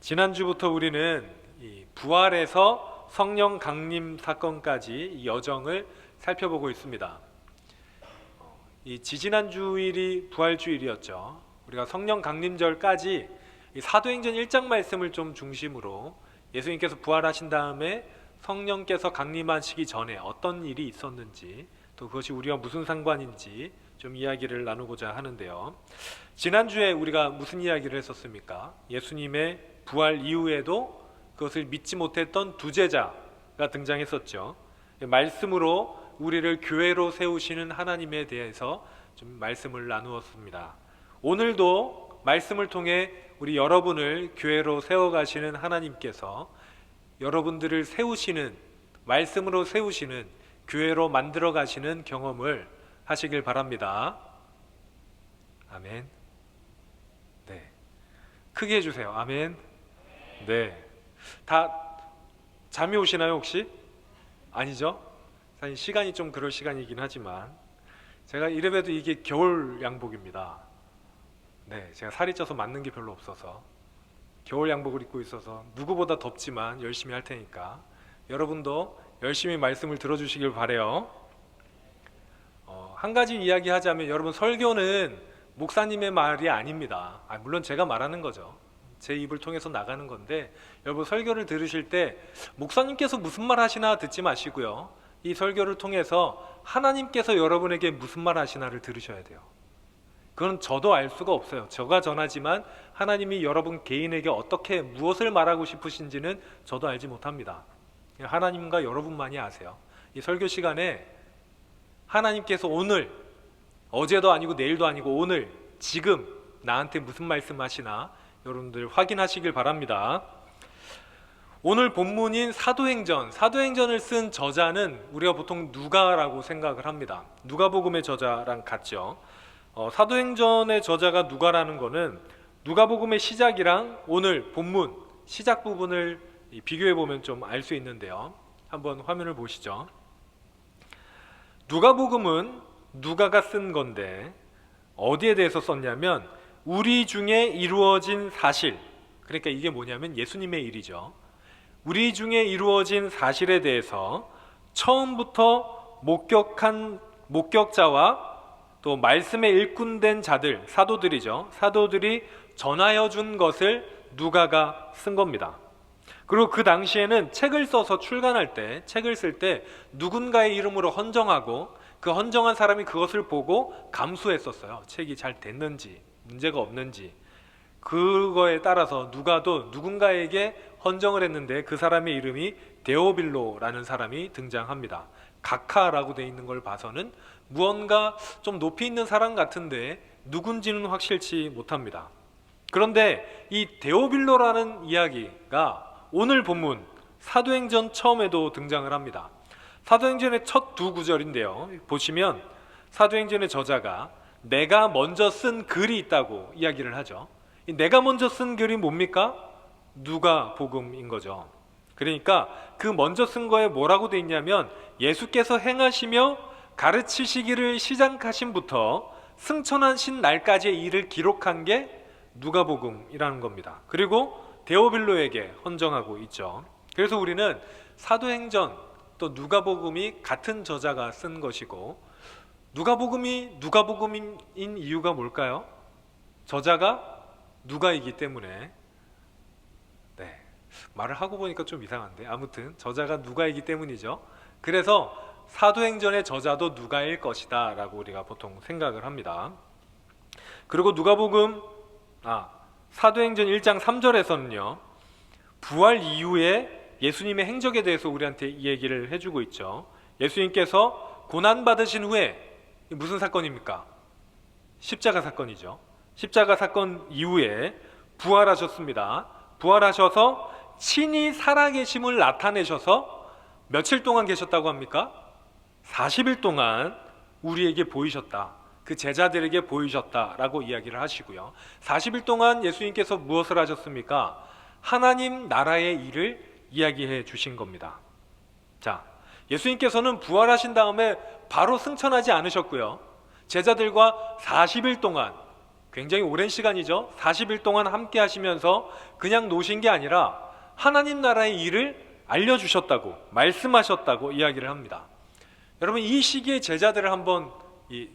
지난주부터 우리는 이 부활에서 성령 강림 사건까지 이 여정을 살펴보고 있습니다. 이 지지난 주일이 부활주일이었죠. 우리가 성령 강림절까지 이 사도행전 1장 말씀을 좀 중심으로 예수님께서 부활하신 다음에 성령께서 강림하시기 전에 어떤 일이 있었는지, 또 그것이 우리와 무슨 상관인지 좀 이야기를 나누고자 하는데요. 지난주에 우리가 무슨 이야기를 했었습니까? 예수님의 부활 이후에도 그것을 믿지 못했던 두 제자가 등장했었죠. 말씀으로 우리를 교회로 세우시는 하나님에 대해서 좀 말씀을 나누었습니다. 오늘도 말씀을 통해 우리 여러분을 교회로 세워가시는 하나님께서 여러분들을 세우시는, 말씀으로 세우시는, 교회로 만들어 가시는 경험을 하시길 바랍니다. 아멘. 네, 크게 해주세요. 아멘. 네, 다 잠이 오시나요 혹시? 아니죠? 사실 시간이 좀 그럴 시간이긴 하지만 제가 이래봬도 이게 겨울 양복입니다. 네, 제가 살이 쪄서 맞는 게 별로 없어서 겨울 양복을 입고 있어서 누구보다 덥지만 열심히 할 테니까 여러분도 열심히 말씀을 들어주시길 바래요. 한 가지 이야기하자면, 여러분, 설교는 목사님의 말이 아닙니다. 물론 제가 말하는 거죠. 제 입을 통해서 나가는 건데, 여러분 설교를 들으실 때 목사님께서 무슨 말 하시나 듣지 마시고요, 이 설교를 통해서 하나님께서 여러분에게 무슨 말 하시나를 들으셔야 돼요. 그건 저도 알 수가 없어요. 제가 전하지만 하나님이 여러분 개인에게 어떻게 무엇을 말하고 싶으신지는 저도 알지 못합니다. 하나님과 여러분만이 아세요. 이 설교 시간에 하나님께서 오늘, 어제도 아니고 내일도 아니고 오늘, 지금 나한테 무슨 말씀하시나 여러분들 확인하시길 바랍니다. 오늘 본문인 사도행전을 쓴 저자는 우리가 보통 누가라고 생각을 합니다. 누가복음의 저자랑 같죠. 사도행전의 저자가 누가라는 거는 누가복음의 시작이랑 오늘 본문 시작 부분을 비교해 보면 좀 알 수 있는데요. 한번 화면을 보시죠. 누가복음은 누가가 쓴 건데 어디에 대해서 썼냐면 우리 중에 이루어진 사실, 그러니까 이게 뭐냐면 예수님의 일이죠. 우리 중에 이루어진 사실에 대해서 처음부터 목격한 목격자와 또 말씀에 일꾼된 자들, 사도들이죠. 사도들이 전하여 준 것을 누가가 쓴 겁니다. 그리고 그 당시에는 책을 써서 출간할 때, 책을 쓸 때 누군가의 이름으로 헌정하고 그 헌정한 사람이 그것을 보고 감수했었어요. 책이 잘 됐는지, 문제가 없는지. 그거에 따라서 누가도 누군가에게 헌정을 했는데 그 사람의 이름이 데오빌로라는 사람이 등장합니다. 각하라고 돼 있는 걸 봐서는 무언가 좀 높이 있는 사람 같은데 누군지는 확실치 못합니다. 그런데 이 데오빌로라는 이야기가 오늘 본문 사도행전 처음에도 등장을 합니다. 사도행전의 첫 두 구절인데요, 보시면 사도행전의 저자가 내가 먼저 쓴 글이 있다고 이야기를 하죠. 이 내가 먼저 쓴 글이 뭡니까? 누가복음인 거죠. 그러니까 그 먼저 쓴 거에 뭐라고 돼 있냐면 예수께서 행하시며 가르치시기를 시작하신부터 승천하신 날까지의 일을 기록한 게 누가복음이라는 겁니다. 그리고 데오빌로에게 헌정하고 있죠. 그래서 우리는 사도행전 또 누가복음이 같은 저자가 쓴 것이고, 누가복음이 누가복음인 이유가 뭘까요? 저자가 누가이기 때문에. 네, 말을 하고 보니까 좀 이상한데 아무튼 저자가 누가이기 때문이죠. 그래서 사도행전의 저자도 누가일 것이다 라고 우리가 보통 생각을 합니다. 그리고 사도행전 1장 3절에서는요 부활 이후에 예수님의 행적에 대해서 우리한테 이 얘기를 해주고 있죠. 예수님께서 고난받으신 후에, 무슨 사건입니까? 십자가 사건이죠. 십자가 사건 이후에 부활하셨습니다. 부활하셔서 친히 살아계심을 나타내셔서 며칠 동안 계셨다고 합니까? 40일 동안 우리에게 보이셨다, 그 제자들에게 보이셨다라고 이야기를 하시고요. 40일 동안 예수님께서 무엇을 하셨습니까? 하나님 나라의 일을 이야기해 주신 겁니다. 자, 예수님께서는 부활하신 다음에 바로 승천하지 않으셨고요, 제자들과 40일 동안 굉장히 오랜 시간이죠. 40일 동안 함께 하시면서 그냥 노신 게 아니라 하나님 나라의 일을 알려주셨다고, 말씀하셨다고 이야기를 합니다. 여러분, 이 시기에 제자들을 한번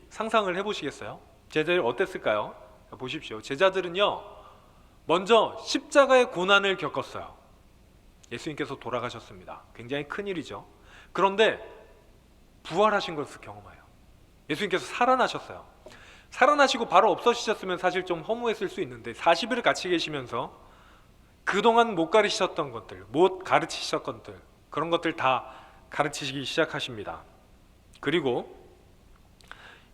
상상을 해보시겠어요? 제자들 어땠을까요? 보십시오. 제자들은요, 먼저 십자가의 고난을 겪었어요. 예수님께서 돌아가셨습니다. 굉장히 큰 일이죠. 그런데 부활하신 것을 경험해요. 예수님께서 살아나셨어요. 살아나시고 바로 없어지셨으면 사실 좀 허무했을 수 있는데 40일을 같이 계시면서 그동안 못 가르치셨던 것들, 못 가르치셨던 것들, 그런 것들 다 가르치시기 시작하십니다. 그리고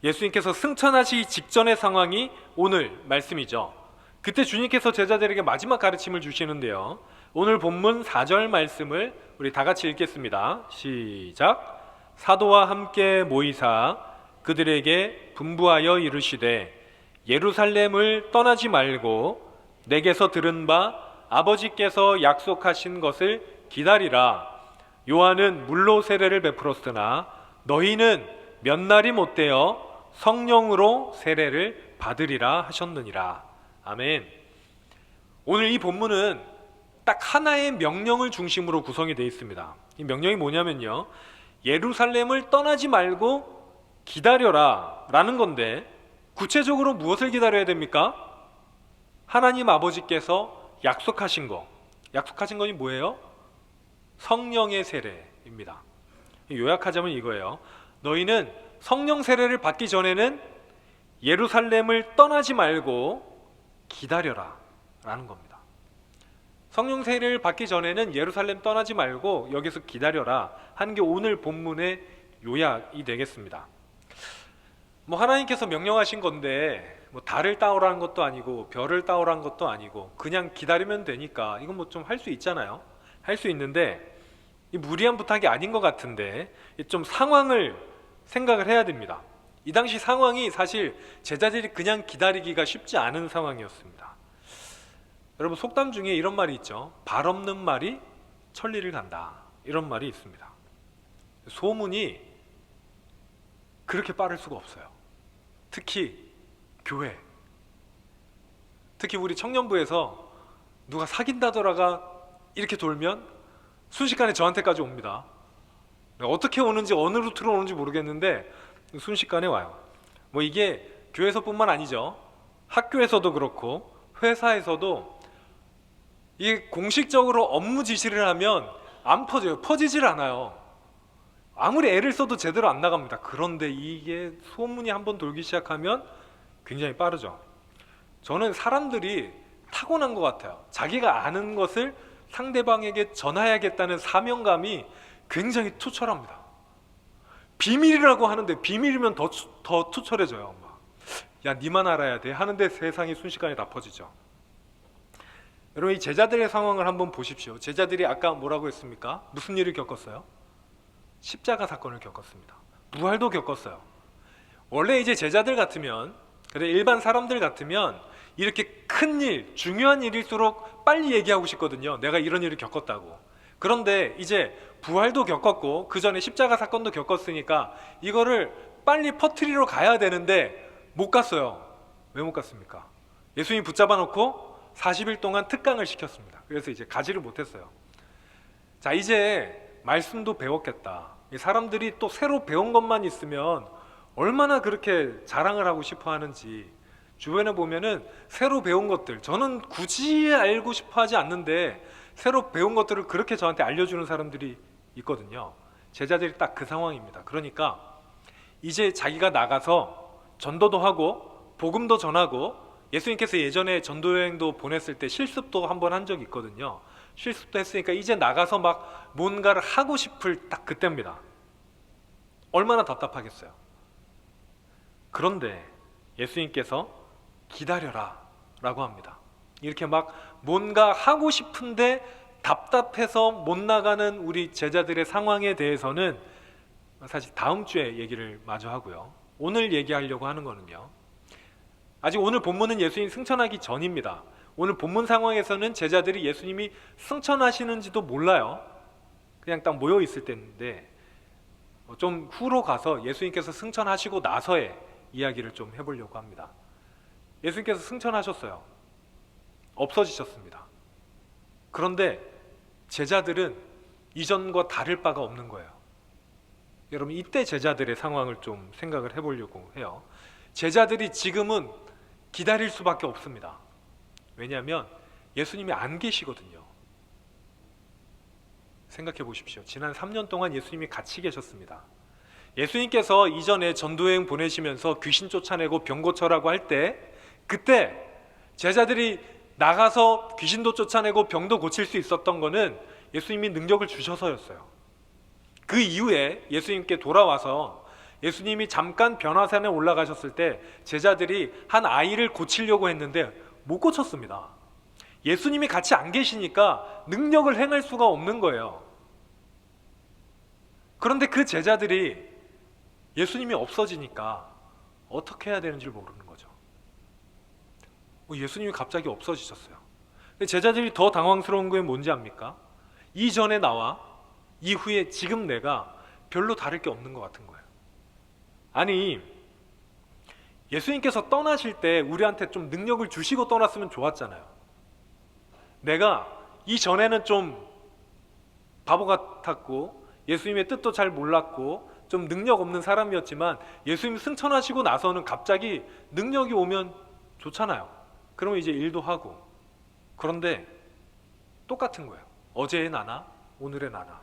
예수님께서 승천하시기 직전의 상황이 오늘 말씀이죠. 그때 주님께서 제자들에게 마지막 가르침을 주시는데요, 오늘 본문 4절 말씀을 우리 다 같이 읽겠습니다. 시작. 사도와 함께 모이사 그들에게 분부하여 이르시되 예루살렘을 떠나지 말고 내게서 들은 바 아버지께서 약속하신 것을 기다리라. 요한은 물로 세례를 베풀었으나 너희는 몇 날이 못되어 성령으로 세례를 받으리라 하셨느니라. 아멘. 오늘 이 본문은 딱 하나의 명령을 중심으로 구성이 되어 있습니다. 이 명령이 뭐냐면요, 예루살렘을 떠나지 말고 기다려라 라는 건데, 구체적으로 무엇을 기다려야 됩니까? 하나님 아버지께서 약속하신 거. 약속하신 것이 뭐예요? 성령의 세례입니다. 요약하자면 이거예요. 너희는 성령 세례를 받기 전에는 예루살렘을 떠나지 말고 기다려라 라는 겁니다. 성령 세례를 받기 전에는 예루살렘 떠나지 말고 여기서 기다려라 하는 게 오늘 본문의 요약이 되겠습니다. 하나님께서 명령하신 건데 달을 따오라는 것도 아니고 별을 따오라는 것도 아니고 그냥 기다리면 되니까 이건 좀 할 수 있잖아요. 할 수 있는데 이 무리한 부탁이 아닌 것 같은데 좀 상황을 생각을 해야 됩니다. 이 당시 상황이 사실 제자들이 그냥 기다리기가 쉽지 않은 상황이었습니다. 여러분, 속담 중에 이런 말이 있죠. 발 없는 말이 천리를 간다, 이런 말이 있습니다. 소문이 그렇게 빠를 수가 없어요. 특히 교회, 특히 우리 청년부에서 누가 사귄다더라가 이렇게 돌면 순식간에 저한테까지 옵니다. 어떻게 오는지 어느 루트로 오는지 모르겠는데 순식간에 와요. 이게 교회에서뿐만 아니죠. 학교에서도 그렇고 회사에서도 이게 공식적으로 업무 지시를 하면 안 퍼져요. 퍼지질 않아요. 아무리 애를 써도 제대로 안 나갑니다. 그런데 이게 소문이 한번 돌기 시작하면 굉장히 빠르죠. 저는 사람들이 타고난 것 같아요. 자기가 아는 것을 상대방에게 전해야겠다는 사명감이 굉장히 투철합니다. 비밀이라고 하는데 비밀이면 더 투철해져요. 야, 니만 알아야 돼 하는데 세상이 순식간에 다 퍼지죠. 여러분, 이 제자들의 상황을 한번 보십시오. 제자들이 아까 뭐라고 했습니까? 무슨 일을 겪었어요? 십자가 사건을 겪었습니다. 부활도 겪었어요. 원래 이제 제자들 같으면, 일반 사람들 같으면 이렇게 큰 일, 중요한 일일수록 빨리 얘기하고 싶거든요. 내가 이런 일을 겪었다고. 그런데 이제 부활도 겪었고 그 전에 십자가 사건도 겪었으니까 이거를 빨리 퍼뜨리러 가야 되는데 못 갔어요. 왜 못 갔습니까? 예수님이 붙잡아 놓고 40일 동안 특강을 시켰습니다. 그래서 이제 가지를 못했어요. 자, 이제 말씀도 배웠겠다. 사람들이 또 새로 배운 것만 있으면 얼마나 그렇게 자랑을 하고 싶어 하는지. 주변에 보면은 새로 배운 것들, 저는 굳이 알고 싶어 하지 않는데 새로 배운 것들을 그렇게 저한테 알려주는 사람들이 있거든요. 제자들이 딱 그 상황입니다. 그러니까 이제 자기가 나가서 전도도 하고 복음도 전하고, 예수님께서 예전에 전도여행도 보냈을 때 실습도 한번 한 적이 있거든요. 실습도 했으니까 이제 나가서 막 뭔가를 하고 싶을 딱 그때입니다. 얼마나 답답하겠어요. 그런데 예수님께서 기다려라 라고 합니다. 이렇게 막 뭔가 하고 싶은데 답답해서 못 나가는 우리 제자들의 상황에 대해서는 사실 다음 주에 얘기를 마저 하고요. 오늘 얘기하려고 하는 거는요, 아직 오늘 본문은 예수님 승천하기 전입니다. 오늘 본문 상황에서는 제자들이 예수님이 승천하시는지도 몰라요. 그냥 딱 모여 있을 때인데 좀 후로 가서 예수님께서 승천하시고 나서의 이야기를 좀 해보려고 합니다. 예수님께서 승천하셨어요. 없어지셨습니다. 그런데 제자들은 이전과 다를 바가 없는 거예요. 여러분, 이때 제자들의 상황을 좀 생각을 해보려고 해요. 제자들이 지금은 기다릴 수밖에 없습니다. 왜냐하면 예수님이 안 계시거든요. 생각해 보십시오. 지난 3년 동안 예수님이 같이 계셨습니다. 예수님께서 이전에 전도여행 보내시면서 귀신 쫓아내고 병 고쳐라고 할 때, 그때 제자들이 나가서 귀신도 쫓아내고 병도 고칠 수 있었던 거는 예수님이 능력을 주셔서였어요. 그 이후에 예수님께 돌아와서 예수님이 잠깐 변화산에 올라가셨을 때 제자들이 한 아이를 고치려고 했는데 못 고쳤습니다. 예수님이 같이 안 계시니까 능력을 행할 수가 없는 거예요. 그런데 그 제자들이 예수님이 없어지니까 어떻게 해야 되는지 모르는 거죠. 예수님이 갑자기 없어지셨어요. 근데 제자들이 더 당황스러운 게 뭔지 압니까? 이전에 나와 이후에 지금 내가 별로 다를 게 없는 것 같은 거예요. 아니, 예수님께서 떠나실 때 우리한테 좀 능력을 주시고 떠났으면 좋았잖아요. 내가 이전에는 좀 바보 같았고 예수님의 뜻도 잘 몰랐고 좀 능력 없는 사람이었지만 예수님 승천하시고 나서는 갑자기 능력이 오면 좋잖아요. 그러면 이제 일도 하고. 그런데 똑같은 거예요. 어제의 나나 오늘의 나나.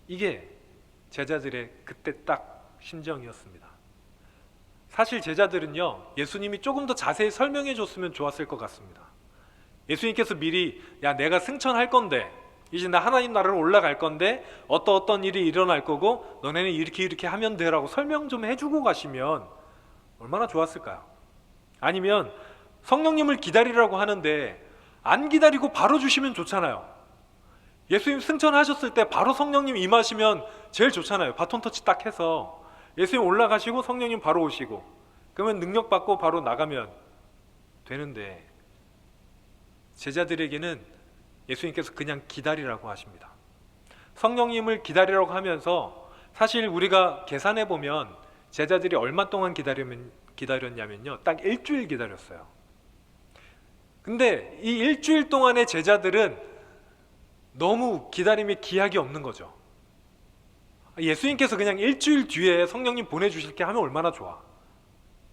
이게 제자들의 그때 딱 심정이었습니다. 사실 제자들은요, 예수님이 조금 더 자세히 설명해 줬으면 좋았을 것 같습니다. 예수님께서 미리, 야, 내가 승천할 건데 이제 나 하나님 나라로 올라갈 건데 어떤 일이 일어날 거고 너네는 이렇게 하면 돼라고 설명 좀 해주고 가시면 얼마나 좋았을까요? 아니면 성령님을 기다리라고 하는데 안 기다리고 바로 주시면 좋잖아요. 예수님 승천하셨을 때 바로 성령님 임하시면 제일 좋잖아요. 바톤 터치 딱 해서 예수님 올라가시고 성령님 바로 오시고 그러면 능력 받고 바로 나가면 되는데 제자들에게는 예수님께서 그냥 기다리라고 하십니다. 성령님을 기다리라고 하면서 사실 우리가 계산해 보면 제자들이 얼마 동안 기다렸냐면요, 딱 일주일 기다렸어요. 근데 이 일주일 동안의 제자들은 너무 기다림에 기약이 없는 거죠. 예수님께서 그냥 일주일 뒤에 성령님 보내주실게 하면 얼마나 좋아.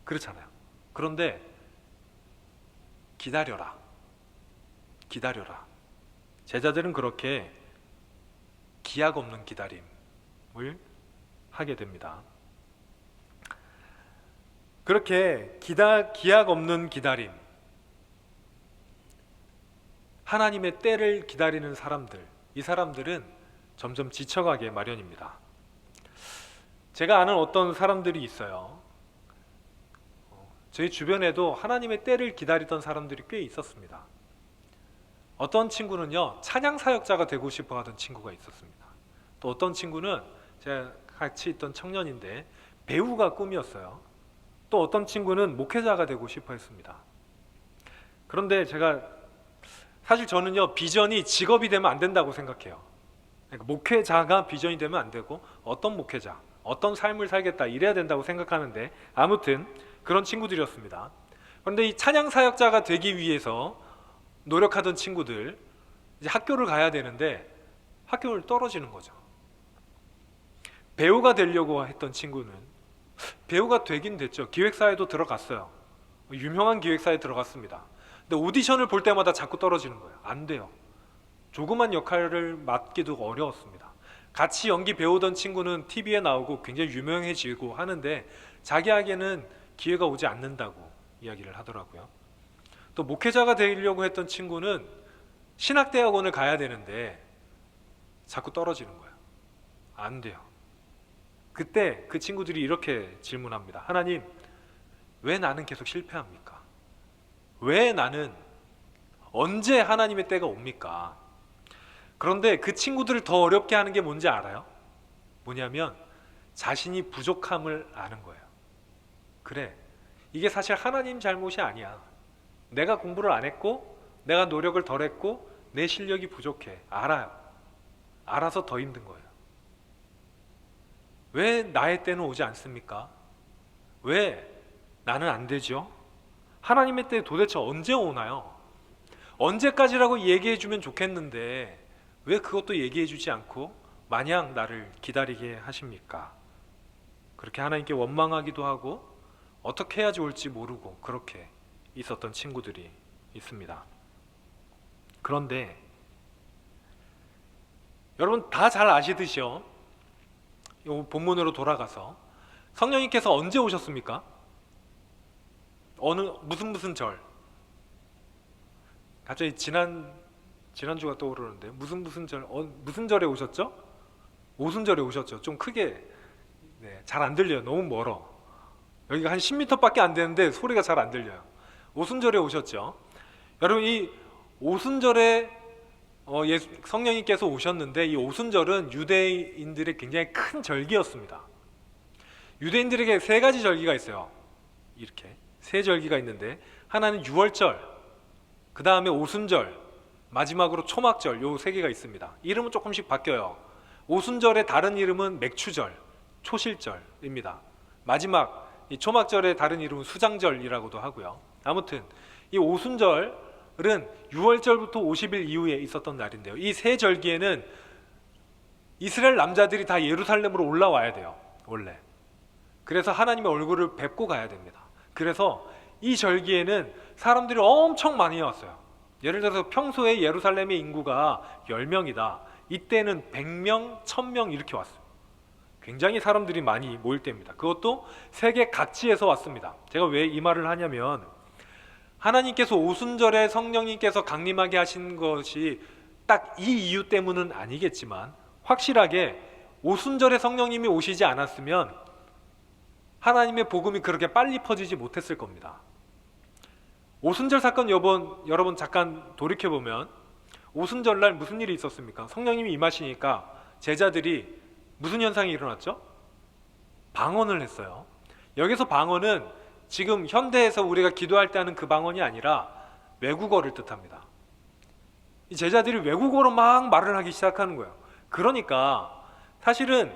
그렇잖아요. 그런데 기다려라. 제자들은 그렇게 기약 없는 기다림을 하게 됩니다. 그렇게 기약 없는 기다림, 하나님의 때를 기다리는 사람들, 이 사람들은 점점 지쳐가게 마련입니다. 제가 아는 어떤 사람들이 있어요. 저희 주변에도 하나님의 때를 기다리던 사람들이 꽤 있었습니다. 어떤 친구는요, 찬양 사역자가 되고 싶어 하던 친구가 있었습니다. 또 어떤 친구는 제가 같이 있던 청년인데 배우가 꿈이었어요. 또 어떤 친구는 목회자가 되고 싶어 했습니다. 그런데 사실 저는요, 비전이 직업이 되면 안 된다고 생각해요. 그러니까 목회자가 비전이 되면 안 되고 어떤 목회자, 어떤 삶을 살겠다 이래야 된다고 생각하는데 아무튼 그런 친구들이었습니다. 그런데 이 찬양 사역자가 되기 위해서 노력하던 친구들, 이제 학교를 가야 되는데 학교를 떨어지는 거죠. 배우가 되려고 했던 친구는 배우가 되긴 됐죠. 기획사에도 들어갔어요. 유명한 기획사에 들어갔습니다. 근데 오디션을 볼 때마다 자꾸 떨어지는 거예요. 안 돼요. 조그만 역할을 맡기도 어려웠습니다. 같이 연기 배우던 친구는 TV에 나오고 굉장히 유명해지고 하는데 자기에게는 기회가 오지 않는다고 이야기를 하더라고요. 또 목회자가 되려고 했던 친구는 신학대학원을 가야 되는데 자꾸 떨어지는 거예요. 안 돼요. 그때 그 친구들이 이렇게 질문합니다. 하나님, 왜 나는 계속 실패합니까? 왜 나는 언제 하나님의 때가 옵니까? 그런데 그 친구들을 더 어렵게 하는 게 뭔지 알아요? 뭐냐면 자신이 부족함을 아는 거예요. 그래, 이게 사실 하나님 잘못이 아니야. 내가 공부를 안 했고 내가 노력을 덜 했고 내 실력이 부족해. 알아요. 알아서 더 힘든 거예요. 왜 나의 때는 오지 않습니까? 왜 나는 안 되죠? 하나님의 때 도대체 언제 오나요? 언제까지라고 얘기해 주면 좋겠는데 왜 그것도 얘기해 주지 않고 마냥 나를 기다리게 하십니까? 그렇게 하나님께 원망하기도 하고 어떻게 해야 좋을지 모르고 그렇게 있었던 친구들이 있습니다. 그런데 여러분 다 잘 아시듯이요, 이 본문으로 돌아가서 성령님께서 언제 오셨습니까? 무슨 절? 갑자기 지난주가 떠오르는데 무슨 절? 무슨 절에 오셨죠? 오순절에 오셨죠. 좀 크게, 잘 안 들려요. 너무 멀어. 여기가 한 10m밖에 안 되는데 소리가 잘 안 들려요. 오순절에 오셨죠. 여러분 이 오순절에 성령님께서 오셨는데 이 오순절은 유대인들의 굉장히 큰 절기였습니다. 유대인들에게 세 가지 절기가 있어요. 이렇게 세 절기가 있는데 하나는 유월절, 그 다음에 오순절, 마지막으로 초막절, 요 세 개가 있습니다. 이름은 조금씩 바뀌어요. 오순절의 다른 이름은 맥추절, 초실절입니다. 마지막 이 초막절의 다른 이름은 수장절이라고도 하고요. 아무튼 이 오순절은 6월절부터 50일 이후에 있었던 날인데요. 이 세 절기에는 이스라엘 남자들이 다 예루살렘으로 올라와야 돼요. 원래. 그래서 하나님의 얼굴을 뵙고 가야 됩니다. 그래서 이 절기에는 사람들이 엄청 많이 왔어요. 예를 들어서 평소에 예루살렘의 인구가 10명이다. 이때는 100명, 1000명 이렇게 왔어요. 굉장히 사람들이 많이 모일 때입니다. 그것도 세계 각지에서 왔습니다. 제가 왜 이 말을 하냐면 하나님께서 오순절에 성령님께서 강림하게 하신 것이 딱 이 이유 때문은 아니겠지만 확실하게 오순절에 성령님이 오시지 않았으면 하나님의 복음이 그렇게 빨리 퍼지지 못했을 겁니다. 오순절 사건 여러분 잠깐 돌이켜보면 오순절날 무슨 일이 있었습니까? 성령님이 임하시니까 제자들이 무슨 현상이 일어났죠? 방언을 했어요. 여기서 방언은 지금 현대에서 우리가 기도할 때 하는 그 방언이 아니라 외국어를 뜻합니다. 이 제자들이 외국어로 막 말을 하기 시작하는 거예요. 그러니까 사실은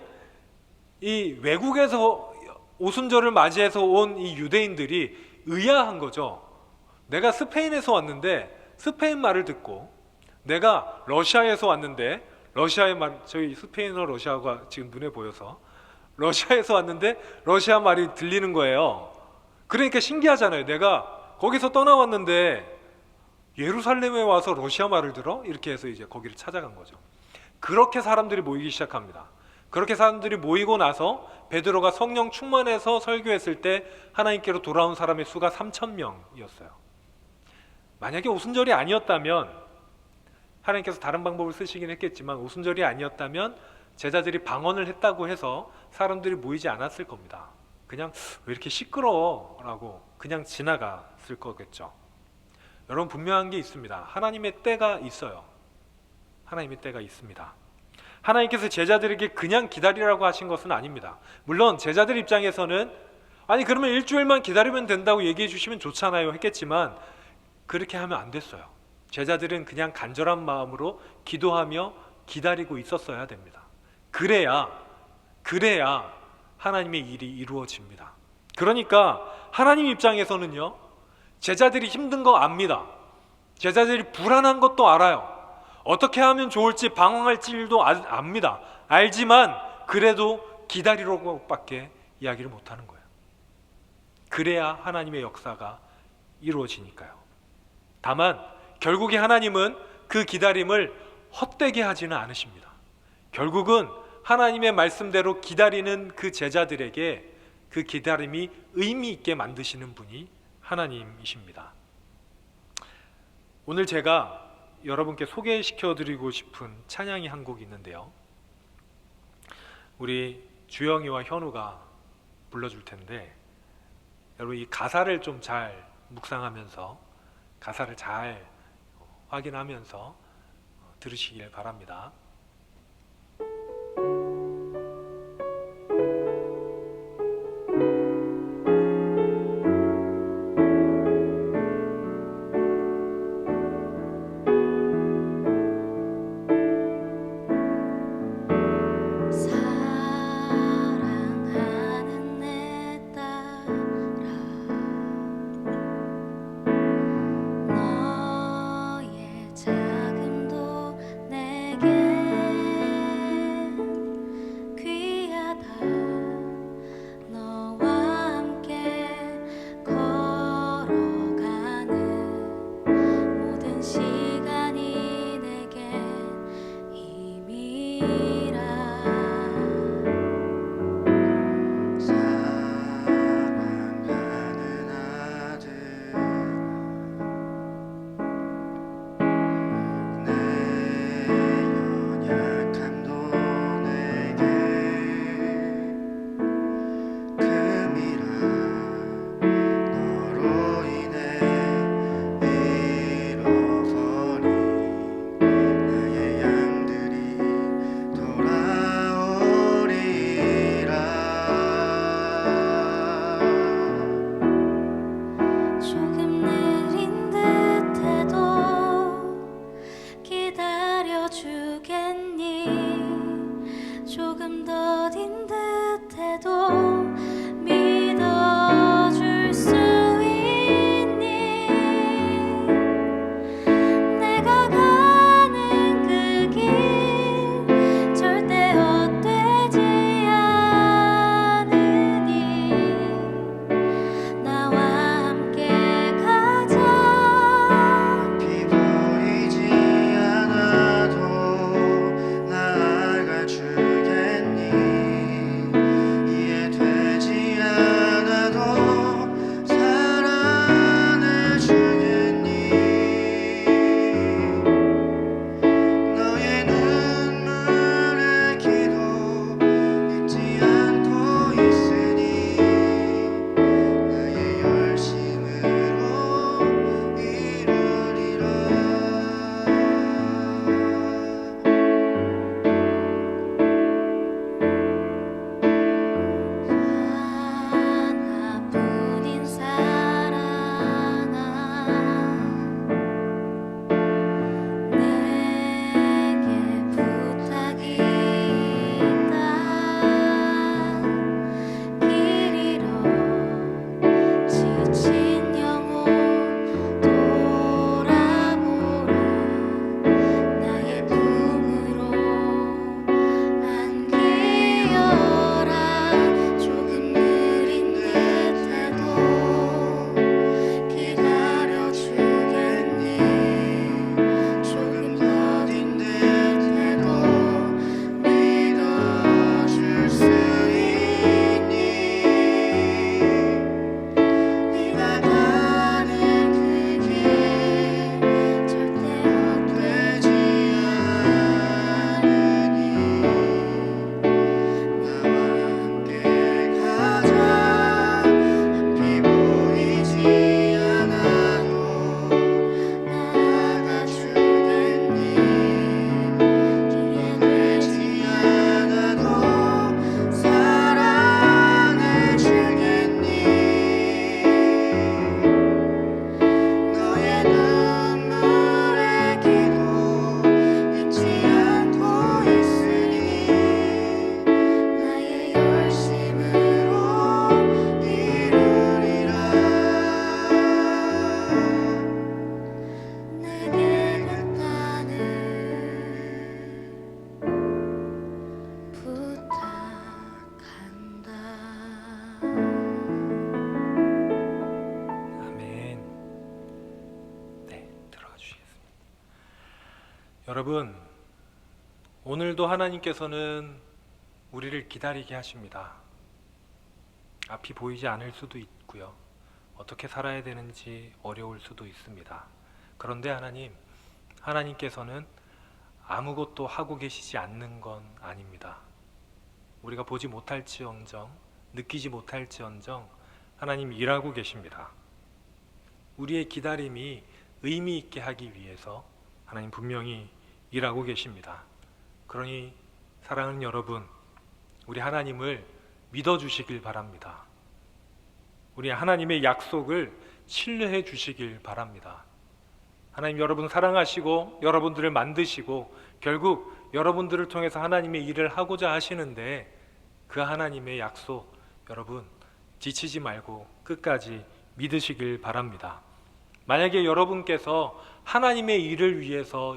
이 외국에서 오순절을 맞이해서 온 이 유대인들이 의아한 거죠. 내가 스페인에서 왔는데 스페인 말을 듣고, 내가 러시아에서 왔는데 러시아의 말, 저희 스페인어 러시아가 지금 눈에 보여서 러시아에서 왔는데 러시아 말이 들리는 거예요. 그러니까 신기하잖아요. 내가 거기서 떠나왔는데 예루살렘에 와서 러시아 말을 들어? 이렇게 해서 이제 거기를 찾아간 거죠. 그렇게 사람들이 모이기 시작합니다. 그렇게 사람들이 모이고 나서 베드로가 성령 충만해서 설교했을 때 하나님께로 돌아온 사람의 수가 3,000명이었어요. 만약에 오순절이 아니었다면, 하나님께서 다른 방법을 쓰시긴 했겠지만 오순절이 아니었다면 제자들이 방언을 했다고 해서 사람들이 모이지 않았을 겁니다. 그냥 왜 이렇게 시끄러워? 라고 그냥 지나갔을 거겠죠. 여러분 분명한 게 있습니다. 하나님의 때가 있어요. 하나님의 때가 있습니다. 하나님께서 제자들에게 그냥 기다리라고 하신 것은 아닙니다. 물론 제자들 입장에서는 아니 그러면 일주일만 기다리면 된다고 얘기해 주시면 좋잖아요 했겠지만 그렇게 하면 안 됐어요. 제자들은 그냥 간절한 마음으로 기도하며 기다리고 있었어야 됩니다. 그래야 하나님의 일이 이루어집니다. 그러니까 하나님 입장에서는요, 제자들이 힘든 거 압니다. 제자들이 불안한 것도 알아요. 어떻게 하면 좋을지 방황할지 일도 압니다. 알지만 그래도 기다리라고밖에 이야기를 못하는 거예요. 그래야 하나님의 역사가 이루어지니까요. 다만 결국에 하나님은 그 기다림을 헛되게 하지는 않으십니다. 결국은 하나님의 말씀대로 기다리는 그 제자들에게 그 기다림이 의미 있게 만드시는 분이 하나님이십니다. 오늘 제가 여러분께 소개시켜드리고 싶은 찬양이 한 곡이 있는데요, 우리 주영이와 현우가 불러줄 텐데 여러분 이 가사를 좀 잘 묵상하면서 가사를 잘 확인하면서 들으시길 바랍니다. 사랑하는 내 딸아 조금 더딘 듯해도 믿어줄 수 있니? 내가 가는 그 길 절대 헛되지 않으니 나와 함께 가자. 비 보이지 않아도 나아가 주겠니? 이해되지 않아도 사랑해 주겠니? 너의 눈물의 기도 잊지 않고 있으니 나의 열심으로 이루리라. 하나뿐인 사랑아, 내게 부탁이 있다. 길 잃어 지친 영혼 돌아보라. 나의 품으로 안기어라. 조금 느린 듯해도 기다려주겠니? 조금 더딘 듯해도 믿어줄 수 있니? 네가 가는 그 길 절대 되지 않으니 나와 함께 가자. 비 보이지 않아도 나아가 주겠니? 이해되지 않아도 사랑해 주겠니? 너의 눈물의 기도 잊지 않고 있으니 나의 열심으로 이루리라. 내게 간단히 부탁한다. 아멘. 네, 들어가 주시겠습니다. 여러분, 오늘도 하나님께서는 우리를 기다리게 하십니다. 앞이 보이지 않을 수도 있고요. 어떻게 살아야 되는지 어려울 수도 있습니다. 그런데 하나님께서는 아무것도 하고 계시지 않는 건 아닙니다. 우리가 보지 못할지언정, 느끼지 못할지언정 하나님 일하고 계십니다. 우리의 기다림이 의미 있게 하기 위해서 하나님 분명히 일하고 계십니다. 그러니 사랑하는 여러분, 우리 하나님을 믿어주시길 바랍니다. 우리 하나님의 약속을 신뢰해 주시길 바랍니다. 하나님 여러분 사랑하시고 여러분들을 만드시고 결국 여러분들을 통해서 하나님의 일을 하고자 하시는데 그 하나님의 약속 여러분 지치지 말고 끝까지 믿으시길 바랍니다. 만약에 여러분께서 하나님의 일을 위해서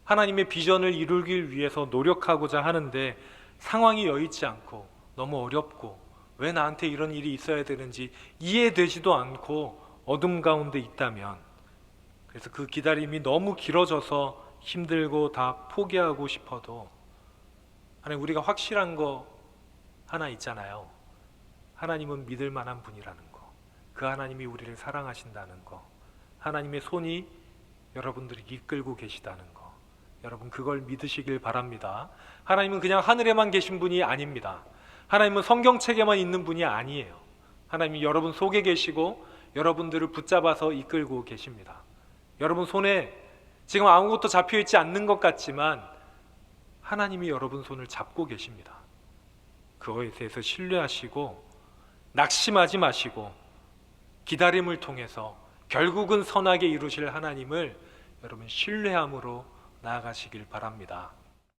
하나님의 비전을 이루기 위해서 노력하고자 하는데 상황이 여의치 않고 너무 어렵고 왜 나한테 이런 일이 있어야 되는지 이해되지도 않고 어둠 가운데 있다면, 그래서 그 기다림이 너무 길어져서 힘들고 다 포기하고 싶어도 하나님, 우리가 확실한 거 하나 있잖아요. 하나님은 믿을 만한 분이라는 거, 그 하나님이 우리를 사랑하신다는 거, 하나님의 손이 여러분들을 이끌고 계시다는 거, 여러분 그걸 믿으시길 바랍니다. 하나님은 그냥 하늘에만 계신 분이 아닙니다. 하나님은 성경책에만 있는 분이 아니에요. 하나님이 여러분 속에 계시고 여러분들을 붙잡아서 이끌고 계십니다. 여러분 손에 지금 아무것도 잡혀있지 않는 것 같지만 하나님이 여러분 손을 잡고 계십니다. 그거에 대해서 신뢰하시고 낙심하지 마시고 기다림을 통해서 결국은 선하게 이루실 하나님을 여러분 신뢰함으로 나아가시길 바랍니다.